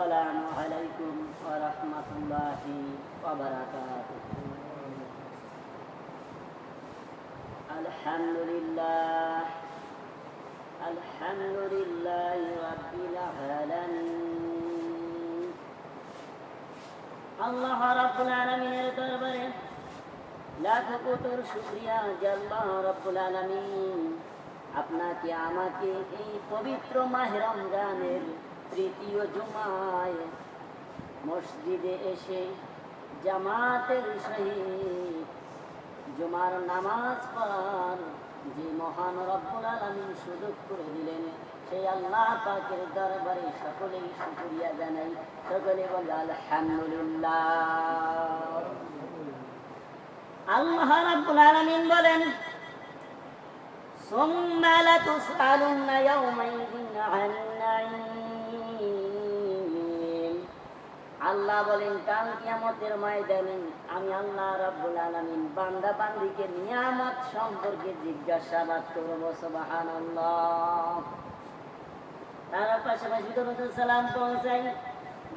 আসসালামু আলাইকুম ওয়া রাহমাতুল্লাহি ওয়া বারাকাতুহু। আলহামদুলিল্লাহি রাব্বিল আলামিন। আল্লাহ রাব্বুল আলামিনের দরবারে লাখ কোটির শুকরিয়া যে আল্লাহ রাব্বুল আলামিন আপনাকে আমাকে এই পবিত্র মাহে রমজানের তৃতীয় জুমায় মসজিদে এসে জামাতের সহিত জুমার নামাজ পড়ার যে মহান রব্বুল আলামিন সুযোগ করে দিলেন, সেই আল্লাহ পাকের দরবারে সকলেই শুকরিয়া জানাই। সকলে বলে আলহামদুলিল্লাহ। আল্লাহ রাব্বুল আলামিন বলেন, সুম্মা লাতুসআলুন্না ইয়াওমাইযিন আনিন নাঈম। আল্লাহ বলেন, কাল কিয়ামতের ময়দানে আমি আল্লাহ রাব্বুল আলামিন বান্দা বান্দীকে নিয়ামত সম্পর্কে জিজ্ঞাসাবাদ করব। সুবহানাল্লাহ। তার পাশাপাশি দরুদ সালাম পৌঁছাই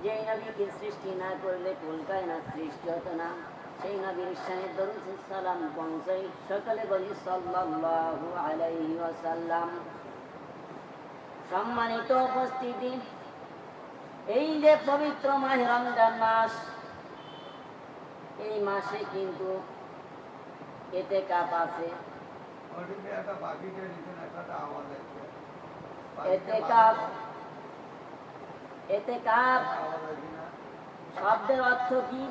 যে নবীকে সৃষ্টি না করলে কুল কায়নাত সৃষ্টি হতো না, সেই নবীর শানে দরুদ সালাম পৌঁছাই। সকলে বলি সাল্লাল্লাহু আলাইহি ওয়াসাল্লাম। সম্মানিত উপস্থিতি, এই যে পবিত্র মাহে রমজান মাস, এই মাসে কিন্তু ইতিকাফ আছে। ইতিকাফ শব্দের অর্থ কি?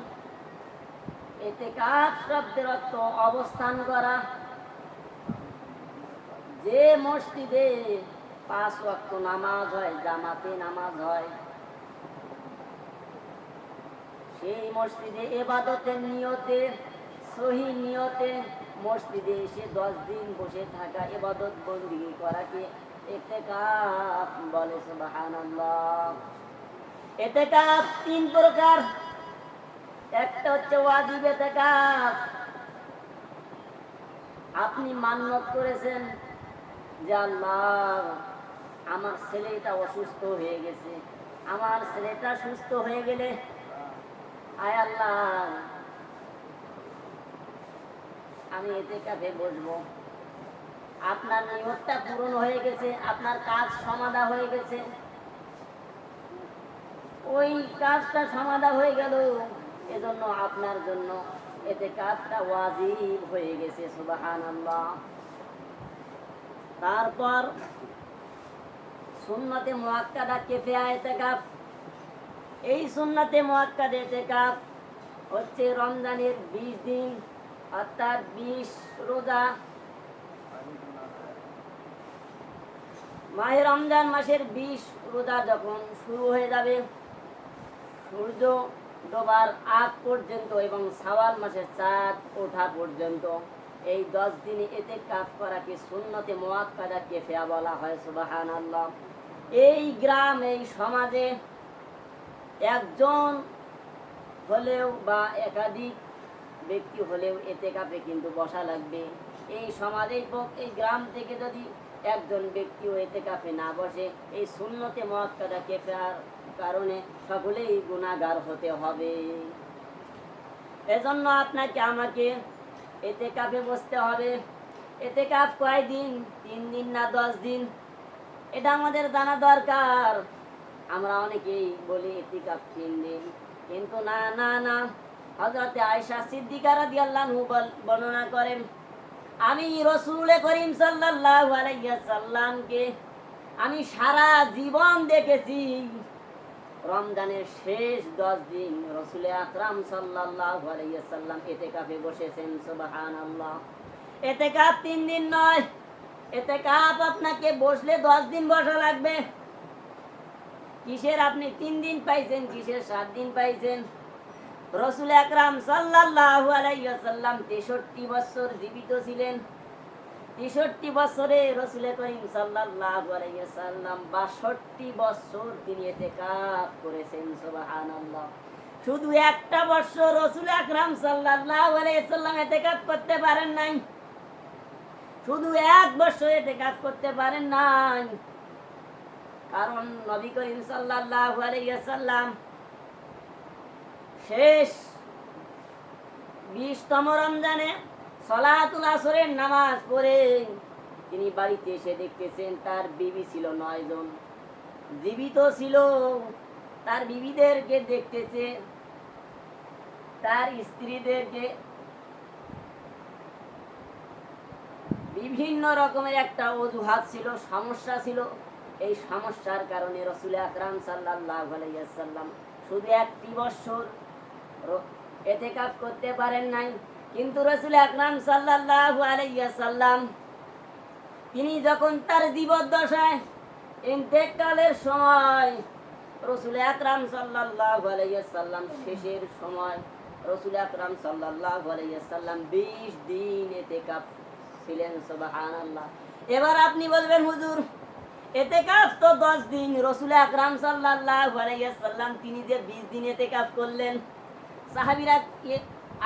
ইতিকাফ শব্দের অর্থ অবস্থান করা। যে মসজিদে 5 ওয়াক্ত নামাজ হয়, জামাতে নামাজ হয়, সেই মসজিদে ইবাদতের নিয়তে, সহি নিয়তে মসজিদে এসে 10 দিন বসে থাকা, ইবাদত বন্দেগী করাকে ইতিকাফ বলে। সুবহানাল্লাহ। ইতিকাফ 3 প্রকার। একটা হচ্ছে ওয়াজিব ইতিকাফ। আপনি মান্যত করেছেন যে আল্লাহ, আমার ছেলেটা অসুস্থ হয়ে গেছে, আমার ছেলেটা সুস্থ হয়ে গেলে আয় আল্লাহ আমি ইতিকাফে বসবো। আপনার নিয়তটা পূরণ হয়ে গেছে, আপনার কাজ সমাধা হয়ে গেছে, ওই কাজটা সমাধা হয়ে গেল, এজন্য আপনার জন্য ইতিকাফটা ওয়াজিব হয়ে গেছে। সুবহানাল্লাহ। তারপর সুন্নতে মুআক্কাদা কিফায়া ইতিকাফ। এই সুন্নতে মুআক্কাদা ইতিকাফ হচ্ছে রমজানের 20 দিন, অর্থাৎ 20 রোজা। মাহে রমজান মাসের 20 রোজা যখন শুরু হয়ে যাবে, সূর্য ডোবার আগ পর্যন্ত এবং শাওয়াল মাসের চাঁদ ওঠা পর্যন্ত, এই 10 দিনে ইতিকাফ করাকে সুন্নতে মুআক্কাদা কিফায়া বলা হয়। সুবহানাল্লাহ। এই গ্রাম, এই সমাজে একজন হলেও বা একাধিক ব্যক্তি হলেও ইতিকাফে কিন্তু বসা লাগবে। এই সমাজে, এই গ্রাম থেকে যদি একজন ব্যক্তিও ইতিকাফে না বসে, এই সুন্নতে মুআক্কাদা কিফায়ার কারণে সকলেই গুনাহগার হতে হবে। এজন্য আপনাকে আমাকে ইতিকাফে বসতে হবে। ইতিকাফ কয় দিন? 3 দিন না 10 দিন? এটা আমাদের জানা দরকার। আমরা অনেকেই বলি ইতিকাফ 3 দিন, কিন্তু না না না। হযরত আয়েশা সিদ্দিকা রাদিয়াল্লাহু বর্ণনা করেন, আমি রাসূল করিম সাল্লাল্লাহু আলাইহি ওয়াসাল্লামকে আমি সারা জীবন দেখেছি রমজানের শেষ 10 দিন রাসূল আকরাম সাল্লাল্লাহু আলাইহি ওয়াসাল্লাম ইতিকাফে বসেছেন। সুবহানাল্লাহ। ইতিকাফ 3 দিন নয়, ইতিকাফ আপনাকে বসলে 10 দিন বসা লাগবে। কিসের আপনি 3 দিন পাইছেন, কিসের 7 দিন পাইছেন? রাসূল আকরাম সাল্লাল্লাহু আলাইহি ওয়াসাল্লাম 63 বছর জীবিত ছিলেন। 63 বছরে রাসূল করিম সাল্লাল্লাহু আলাইহি ওয়াসাল্লাম 62 বছর তিনি ইতিকাফ করেছেন। সুবহানাল্লাহ। শুধু একটা বছর রাসূল আকরাম সাল্লাল্লাহু আলাইহি ওয়াসাল্লাম ইতিকাফ করতে পারেন নাই। শুধু 1 বছর ইতিকাফ করতে পারেন নাই। কারণ নবী করিম সাল্লাল্লাহু আলাইহি ওয়াসাল্লাম শেষ 20তম রমজানে সালাতুল আসরের নামাজ পড়ে তিনি বাড়িতে এসে দেখতেছেন তার বিবি ছিল 9 জন, জীবিত ছিল। তার বিবিদেরকে দেখতেছে, তার স্ত্রীদেরকে বিভিন্ন রকমের একটা অজুহাত ছিল, সমস্যা ছিল। এই সমস্যার কারণে রাসূল আকরাম সাল্লাল্লাহু আলাইহি ওয়াসাল্লাম শুধু 1 বছর ইতিকাফ করতে পারেন নাই। কিন্তু রাসূল আকরাম সাল্লাল্লাহু আলাইহি ওয়াসাল্লাম তিনি যখন তার জীবদ্দশায় ইন্তেকালের সময় রাসূল আকরাম সাল্লাল্লাহু আলাইহি ওয়াসাল্লাম শেষের সময় রাসূল আকরাম সাল্লাল্লাহু আলাইহি ওয়াসাল্লাম 20 দিন ইতিকাফ ছিলেন। সুবহানাল্লাহ। এবার আপনি বলবেন হুজুর ইতিকাফ তো 10 দিন, রাসূল আকরাম সাল্লাল্লাহু আলাইহি ওয়াসাল্লাম তিনি যে 20 দিন ইতিকাফ করলেন, সাহাবীরা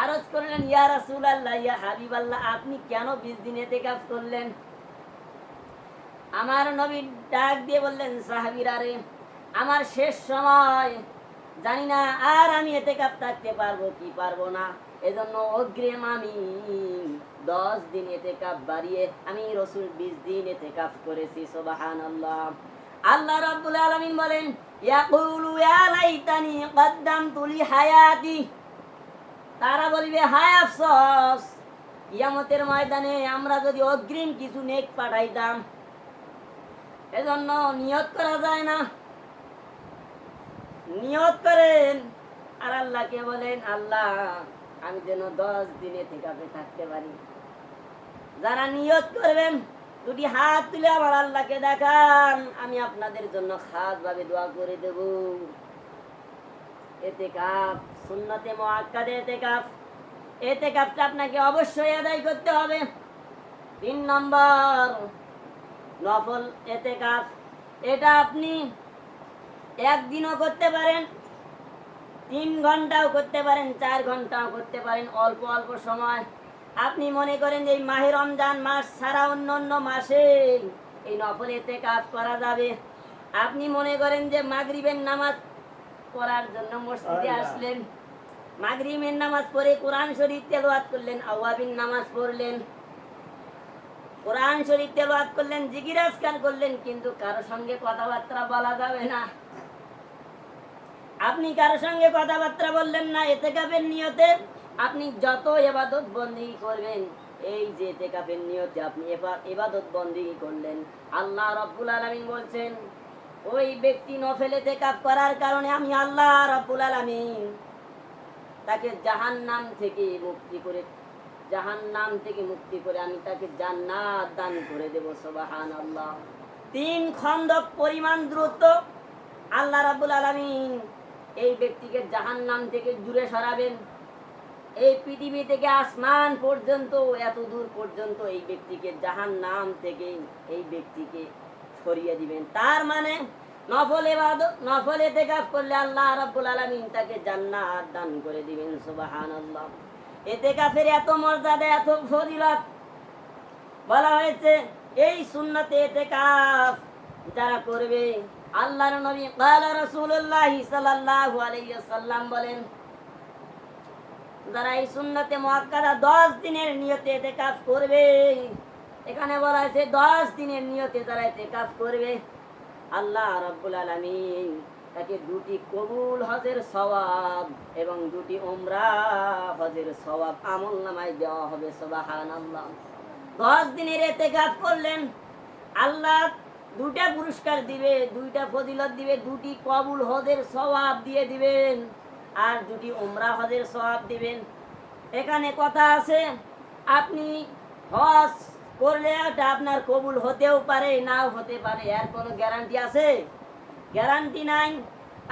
আরজ করলেন ইয়া রাসূলুল্লাহ, ইয়া হাবিবাল্লাহ, আপনি কেন 20 দিন ইতিকাফ করলেন? আমার নবী ডাক দিয়ে বললেন, সাহাবীরা রে, আমার শেষ সময়, জানি না আর আমি ইতিকাফ থাকতে পারবো কি পারবো না, এজন্য অগ্রিম আমি 10 দিন ইতিকাফ বাড়িয়ে আমি রাসূল 20 দিন ইতিকাফ করেছি। সুবহানাল্লাহ। আল্লাহ রাব্বুল আলামিন বলেন, ইয়াকুলু ইয়া লাইতানি কদ্দামতু লি হায়াতি, তারা বলবে হায় আফসোস, কিয়ামতের ময়দানে আমরা যদি অগ্রিম কিছু নেক পাঠাইতাম। এজন্য নিয়ত করা যায় না, নিয়ত করেন আর আল্লাহকে বলেন, আল্লাহ আমি যেন 10 দিন ইতিকাফে থাকতে পারি। যারা নিয়ত করবেন দুটি হাত তুলে আমার আল্লাহকে দেখান, আমি আপনাদের জন্য খাস ভাবে দোয়া করে দেব। ইতিকাফ সুন্নতে মুআক্কাদে ইতিকাফ, ইতিকাফটা আপনাকে অবশ্যই আদায় করতে হবে। 3 নম্বর নফল ইতিকাফ, এটা আপনি একদিনও করতে পারেন, 3 ঘন্টাও করতে পারেন, 4 ঘন্টাও করতে পারেন, অল্প অল্প সময়। আপনি মনে করেন এই মাহে রমজান মাস ছাড়া অন্য অন্য মাসে এই নফল ইতিকাফ করা যাবে। আপনি মনে করেন যে মাগরিবের নামাজ পড়ার জন্য মসজিদে আসলেন, মাগরিবের নামাজ পড়ে কোরআন শরীফ তেলাওয়াত করলেন, আওয়াবিন নামাজ পড়লেন, কোরআন শরীফ তেলাওয়াত করলেন, জিকির আজকার করলেন, কিন্তু কারো সঙ্গে কথাবার্তা বলা যাবে না। আপনি কারো সঙ্গে কথাবার্তা বললেন না, ইতিকাফের নিয়তে আপনি যত ইবাদত বন্দেগী করবেন, এই যে ইতিকাফের নিয়তে আপনি ইবাদত বন্দেগী করলেন, আল্লাহ রাব্বুল আলামিন বলছেন ওই ব্যক্তি নফল ইতিকাফ করার কারণে আমি আল্লাহ রাব্বুল আলামিন তাকে জাহান্নাম থেকে মুক্তি করে আমি তাকে জান্নাত দান করে দেব। সুবহানাল্লাহ। 3 খন্দক পরিমাণ দূরত্ব আল্লাহ রাব্বুল আলামিন এই ব্যক্তিকে জাহান্নাম থেকে দূরে সরাবেন। এই পৃথিবী থেকে আসমান পর্যন্ত, এত দূর পর্যন্ত এই ব্যক্তিকে জাহান্নাম থেকে এই ব্যক্তিকে সরিয়ে দিবেন। তার মানে নফল ইবাদত, নফল ইতিকাফ করলে আল্লাহ রাব্বুল আলামিন তাকে জান্নাত দান করে দিবেন। সুবহানাল্লাহ। ইতিকাফের এত মর্যাদা, এত ফজিলত বলা হয়েছে। এই সুন্নতে ইতিকাফ যারা করবে, আল্লাহর নবী ক্বালা রাসূলুল্লাহ সাল্লাল্লাহু আলাইহি ওয়াসাল্লাম বলেন, যারা এই সুন্নতে মুআক্কাদা 10 দিনের নিয়তে ইতিকাফ করবে, এখানে বলা হয়েছে 10 দিনের নিয়তে যারা ইতিকাফ করবে, আল্লাহ রাব্বুল আলামিন তাকে 2টি কবুল হজের সওয়াব এবং 2টি উমরা হজের সওয়াব আমলনামায় দেওয়া হবে। সুবহানাল্লাহ। 10 দিনের ইতিকাফ করলেন, আল্লাহ 2টা পুরস্কার দিবে, 2টা ফজিলত দিবে, 2টি কবুল হজের সওয়াব দিয়ে দিবেন আর 2টি উমরা হজের সওয়াব দিবেন। এখানে কথা আছে, আপনি হজ করলে এটা আপনার কবুল হতেও পারে, নাও হতে পারে, এর কোনো গ্যারান্টি আছে? গ্যারান্টি নাই।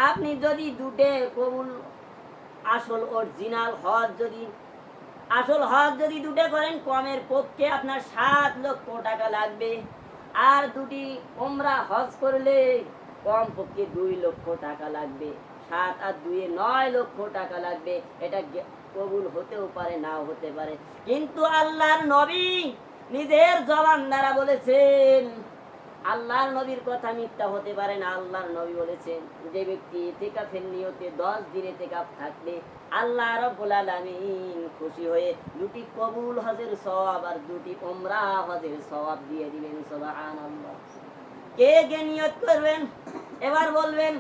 আপনি যদি 2টে কবুল, আসল অরিজিনাল হজ যদি 2টে করেন, কমের পক্ষে আপনার 7 লক্ষ টাকা লাগবে। আর 2টি উমরা হজ করলে কম পক্ষে 2 লক্ষ টাকা লাগবে। 7 আর 2 9 লক্ষ টাকা লাগবে। এটা কবুল হতেও পারে, নাও হতে পারে। কিন্তু আল্লাহর নবী নিজের জবান দ্বারা বলেছেন, আল্লাহর নবীর কথা মিথ্যা হতে পারে না। আল্লাহর নবী বলেছেন, যে ব্যক্তি ইতিকাফের নিয়তে 10 দিন ইতিকাফ থাকলে আল্লাহ রাব্বুল আলামিন খুশি হয়ে 2টি কবুল হজের সওয়াব আর 2টি উমরা হজের সওয়াব দিয়ে দিবেন। সুবহানাল্লাহ। কে কে নিয়ত করবেন? এবার বলবেন,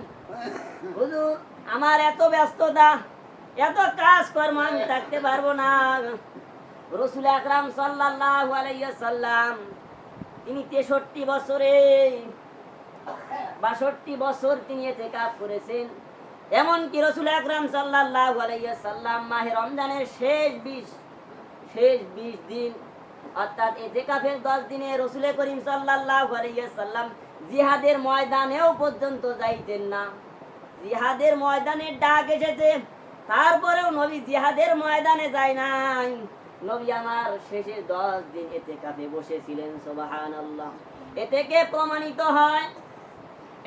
হুজুর আমার এত ব্যস্ততা, এত কাজ কর্ম, আমি থাকতে পারবো না। রাসূল আকরাম সাল্লাল্লাহু আলাইহি ওয়াসাল্লাম তিনি 63 বছরে 62 বছর তিনি ইতিকাফ করেছেন। এমনকি রাসূল আকরাম সাল্লাল্লাহু আলাইহি ওয়াসাল্লাম মাহে রমজানের শেষ 20 দিন অর্থাৎ ইতিকাফের 10 দিনে রাসূল করিম সাল্লাল্লাহু আলাইহি ওয়াসাল্লাম জিহাদের ময়দানেও পর্যন্ত যাইতেন না। জিহাদের ময়দানে ডাক এসেছে, তারপরেও নবী জিহাদের ময়দানে যায় নাই। নবী আমার শেষের 10 দিন ইতিকাফে বসেছিলেন। সুবহানাল্লাহ। এ থেকে প্রমাণিত হয়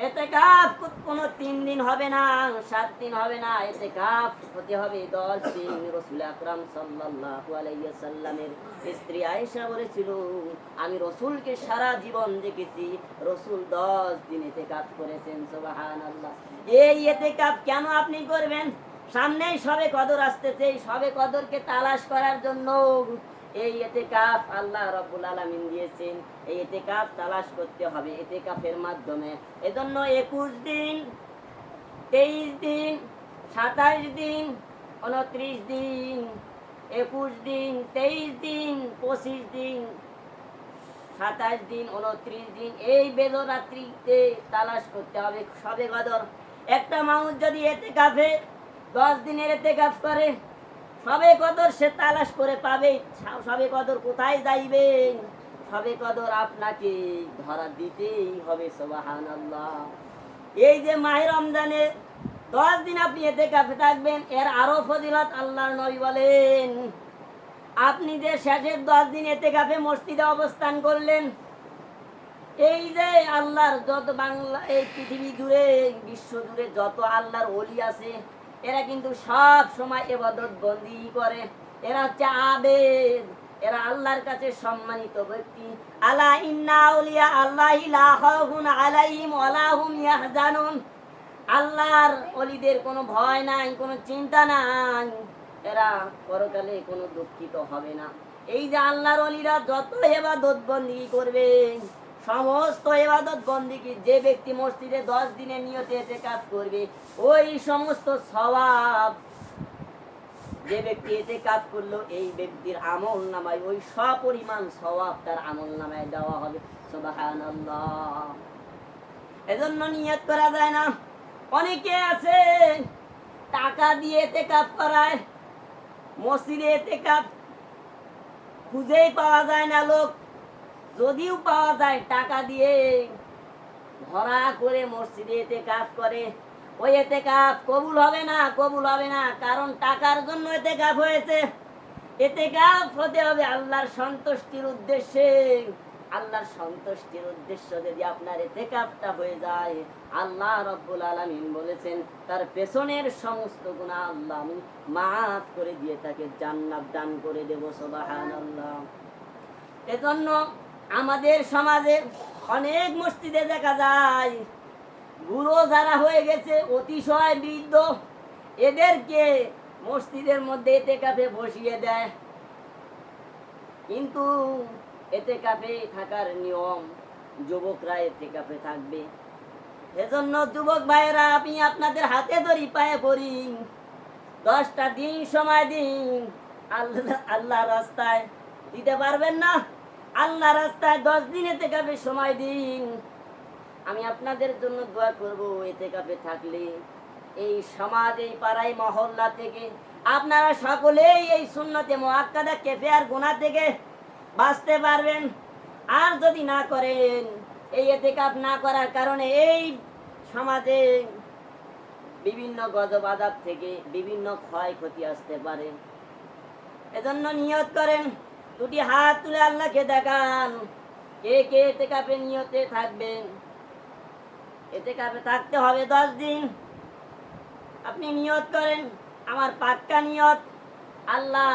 ইতিকাফ কোনো 3 দিন হবে না, 7 দিন হবে না, ইতিকাফ হতে হবে 10 দিন। রাসূল আকরাম সাল্লাল্লাহু আলাইহি ওয়াসাল্লামের স্ত্রী আয়েশা বলেছিল, আমি রাসূলকে সারা জীবন দেখেছি, রাসূল 10 দিন ইতিকাফ করেছেন। সুবহানাল্লাহ। এই ইতিকাফ কেন আপনি করবেন? সামনেই শবে কদর আসতেছে, এই শবে কদরকে তালাশ করার জন্য এই ইতিকাফ আল্লাহ রাব্বুল আলামিন দিয়েছেন। এই ইতিকাফ তালাশ করতে হবে ইতিকাফের মাধ্যমে। এজন্য 21 দিন, 23 দিন, 27 দিন, 29 দিন, 21 দিন, 23 দিন, 25 দিন, 27 দিন, 29 দিন, এই বেজরাত্রিতে তালাশ করতে হবে শবে কদর। একটা মানুষ যদি ইতিকাফে 10 দিনের ইতিকাফ করে, শবে কদর সে তালাশ করে পাবে। শবে কদর কোথায় যাইবেন? শবে কদর আপনাকে ধরা দিতেই হবে। সুবহানাল্লাহ। এই যে মাহে রমজানে 10 দিন আপনি ইতিকাফে থাকবেন, এর আরো ফজিলত আল্লাহর নবী বলেন, আপনি যে শেষের 10 দিন ইতিকাফে মসজিদে অবস্থান করলেন, এই যে আল্লাহর যত বাংলা এই পৃথিবী জুড়ে বিশ্ব জুড়ে যত আল্লাহর ওলি আছে, এরা কিন্তু সব সময় ইবাদত বন্দি করে। এরা হচ্ছে আবেদ, এরা আল্লাহর কাছে সম্মানিত ব্যক্তি। আলা ইন্না আউলিয়া আল্লাহি লা খাউফুন আলাইহিম ওয়া লা হুম ইয়াহজানুন। আল্লাহর ওলিদের কোনো ভয় নাই, কোনো চিন্তা নাই, এরা পরকালে কোনো দুঃখিত হবে না। এই যে আল্লাহর ওলিরা যত ইবাদত বন্দি করবে, সমস্ত ইবাদত বন্দিগি যে ব্যক্তি মসজিদে 10 দিনের নিয়তে ইতিকাফ করবে, ওই সমস্ত সওয়াব যে ব্যক্তি ইতিকাফ করলো, এই ব্যক্তির আমল নামায় ওই সপরিমাণ সওয়াব তার আমল নামায় দেওয়া হবে। সুবহানাল্লাহ। এজন্য নিয়ত করা যায় না। অনেকে আছে টাকা দিয়ে ইতিকাফ করায়, মসজিদে ইতিকাফ খুঁজেই পাওয়া যায় না লোক, যদিও পাওয়া যায় টাকা দিয়ে ভরা করে মসজিদে ইতিকাফ করে। ওই ইতিকাফ কবুল হবে না, কবুল হবে না, কারণ টাকার জন্য ইতিকাফ হয়েছে। ইতিকাফ হতে হবে আল্লাহর সন্তুষ্টির উদ্দেশ্যে। আল্লাহর সন্তুষ্টির উদ্দেশ্য যদি আপনার ইতিকাফটা হয়ে যায়, আল্লাহ রাব্বুল আলামিন বলেছেন তার পেছনের সমস্ত গুনাহ আল্লাহ আমি মাফ করে দিয়ে তাকে জান্নাত দান করে দেব। সুবহানাল্লাহ। এজন্য আমাদের সমাজে অনেক মসজিদে দেখা যায় বুড়ো যারা হয়ে গেছে, অতিশয় বৃদ্ধ, এদেরকে মসজিদের মধ্যে ইতিকাফে বসিয়ে দেয়। কিন্তু ইতিকাফে থাকার নিয়ম, যুবকরা ইতিকাফে থাকবে। এজন্য যুবক ভাইয়েরা, আমি আপনাদের হাতে ধরি, পায়ে পড়ি, 10টা দিন সময় দিন। আল্লাহ রাস্তায় দিতে পারবেন না? আল্লাহ রাস্তায় 10 দিন ইতিকাফে সময় দিন। আমি আপনাদের জন্য দোয়া করব, ইতিকাফে থাকলে এই সমাজ, এই পাড়ায় মহল্লা থেকে আপনারা সকলেই এই সুন্নতে মুআক্কাদা কেফে আর গুনাহ থেকে বাঁচতে পারবেন। আর যদি না করেন, এই ইতিকাফ না করার কারণে এই সমাজে বিভিন্ন গজব আযাব থেকে বিভিন্ন ক্ষয়ক্ষতি আসতে পারে। এজন্য নিয়ত করেন, 2টি হাত তুলে আল্লাহকে দেখান, কে কে ইতিকাফে নিয়তে থাকবেন। ইতিকাফে থাকতে হবে 10 দিন। আপনি নিয়ত করেন, আমার পাক্কা নিয়ত, আল্লাহ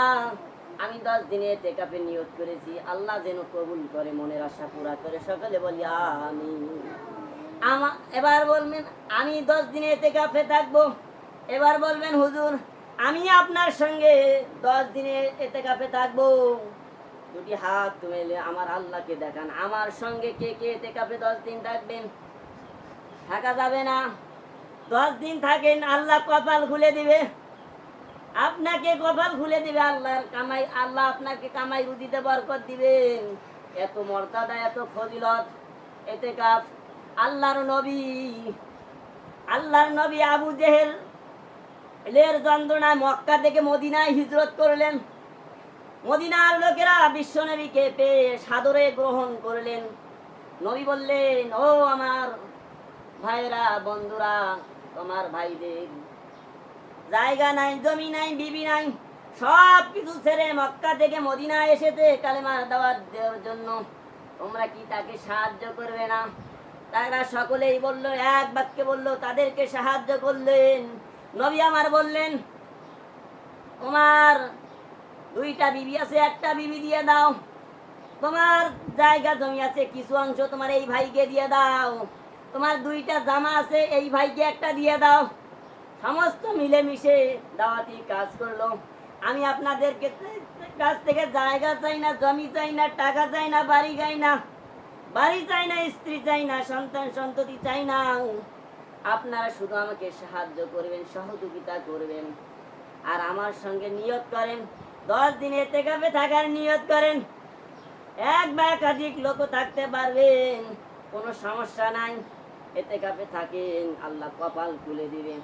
আমি 10 দিনে এতেকাফে নিয়ত করেছি, আল্লাহ যেন কবুল করে, মনের আশা পুরা করে। সকলে বলি আমিন। এবার বলবেন আমি 10 দিনে এতেকাফে থাকবো। এবার বলবেন হুজুর আমি আপনার সঙ্গে 10 দিনে এতেকাফে থাকবো। দুটি হাত তুলে আমার আল্লাহকে দেখান, আমার সঙ্গে কে কে এতেকাফে 10 দিন থাকবেন? থাকা যাবে না। 10 দিন থাকেন, আল্লাহ কপাল খুলে দিবে, আপনাকে কপাল খুলে দিবে। আল্লাহর কামাই, আল্লাহ আপনাকে কামাই রুজিতে বরকত দিবেন। এত মর্যাদা, এত ফজিলত এতেকাফ। আল্লাহর নবী আবু জেহেলের যন্ত্রণায় মক্কা থেকে মদিনায় হিজরত করলেন। মদিনার লোকেরা বিশ্ব নবীকে পেয়ে সাদরে গ্রহণ করলেন। নবী বললেন, ও আমার ভাইরা, বন্ধুরা, তোমার ভাইদের জায়গা নাই, জমি নাই, বিবি নাই, সব কিছু ছেড়ে মক্কা থেকে মদিনায় এসেছে কালেমার দাওয়াত দেওয়ার জন্য। তোমরা কি তাকে সাহায্য করবে না? তারা সকলেই বলল, এক বাক্যে বলল, তাদেরকে সাহায্য করলেন। নবী আমার বললেন, তোমার 2টা বিবি আছে, একটা বিবি দিয়ে দাও। তোমার জায়গা জমি আছে, কিছু অংশ তোমার এই ভাইকে দিয়ে দাও। তোমার 2টা জামা আছে, এই ভাইকে একটা দিয়ে দাও। সমস্ত মিলেমিশে দাওয়াতি কাজ করলো। আমি আপনাদের কাছ থেকে জায়গা চাই না, জমি চাই না, টাকা চাই না, বাড়ি চাই না, স্ত্রী চাই না, সন্তান সন্ততি চাই না। আপনারা শুধু আমাকে সাহায্য করবেন, সহযোগিতা করবেন, আর আমার সঙ্গে নিয়ত করেন, 10 দিন এতেকাফে থাকার নিয়ত করেন। এক বা একাধিক লোক থাকতে পারবেন, কোনো সমস্যা নাই। এতেকাফে থাকেন, আল্লাহ কপাল খুলে দিবেন।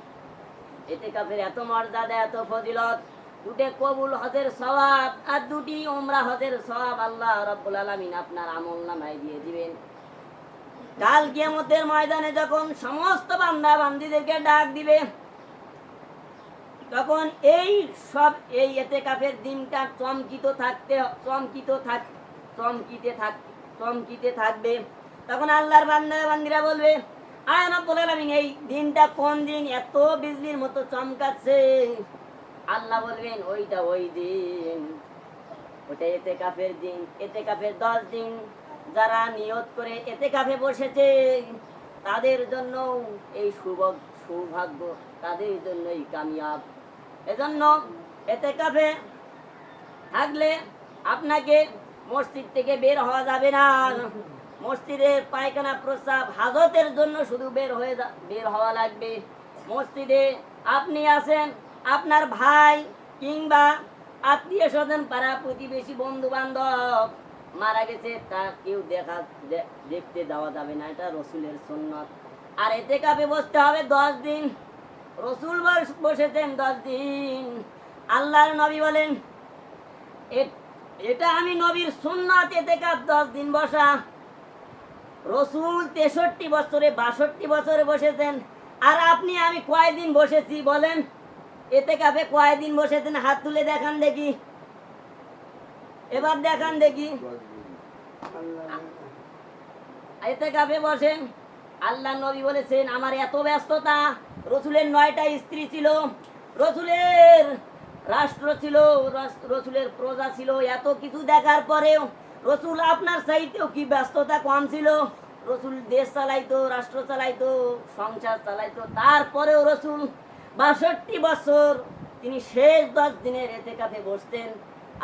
এতেকাফের এত মর্যাদা, এত ফজিলত। 2টে কবুল হজের সওয়াব আর 2টি উমরা হজের সওয়াব আল্লাহ রাব্বুল আলামিন আপনার আমলনামায় দিয়ে দিবেন। কাল কিয়ামতের ময়দানে যখন সমস্ত বান্দা বান্দীদেরকে ডাক দিবে, তখন এই এতেকাফের দিনটা চমকিতে থাকবে। তখন আল্লাহর বান্দা বান্দীরা বলবে, আয় রাব্বুল আলামিন, এই দিনটা কোন দিন এত বিজলির মতো চমকাচ্ছে? আল্লাহ বলবেন, ওইটা ওই দিন, ওটা এতেকাফের দিন। এতেকাফের 10 দিন যারা নিয়ত করে এতেকাফে বসেছে, তাদের জন্য এই সৌভাগ্য, তাদের জন্যই কামিয়াব। এজন্য এতেকাফে থাকলে আপনাকে মসজিদ থেকে বের হওয়া যাবে না। মসজিদের পায়খানা, প্রস্রাব, হাজতের জন্য শুধু বের হওয়া লাগবে। মসজিদে আপনি আছেন, আপনার ভাই কিংবা আত্মীয় স্বজন, পাড়া প্রতিবেশী, বন্ধু বান্ধব মারা গেছে, তা কেউ দেখতে যাওয়া যাবে না, এটা রসুলের সুন্নত। আর এতেকাফে বসতে হবে 10 দিন। রসুল বসেছেন 10 দিন। আল্লাহর নবী বলেন, এটা আমি নবীর সুন্নাত, এতেকাফ 10 দিন বসা। রসুল 63 বছরে, 62 বছরে বসেছেন। আর আপনি আমি কয়দিন বসেছি বলেন? এতেকাফে কয়দিন বসেছেন? হাত তুলে দেখান দেখি, এবার দেখান দেখি। এতেকাফে বসেন। আল্লাহ নবী বলেছেন, আমার এত ব্যস্ততা। রসুলের 9টা স্ত্রী ছিল, রসুলের রাষ্ট্র ছিল, রসুলের প্রজা ছিল। এত কিছু দেখার পরেও রসুল আপনার চাইতেও কি ব্যস্ততা কম ছিল? রসুল দেশ চালাইতো, রাষ্ট্র চালাইতো, সংসার চালাইতো। তারপরেও রসুল 62 বছর তিনি শেষ 10 দিনের এতেকাফে বসতেন।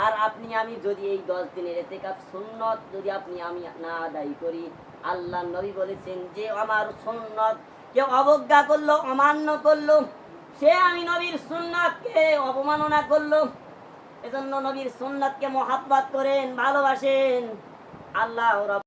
আর আপনি আমি যদি এই 10 দিনের এতেকাফ সুন্নত যদি আমি না আদায় করি, আল্লাহ নবী বলেছেন যে আমার সুন্নত কেউ অবজ্ঞা করলো, অমান্য করলো, সে আমি নবীর সুন্নাতকে অবমাননা করলো। এজন্য নবীর সুন্নাতকে মহাব্বত করেন, ভালোবাসেন। আল্লাহ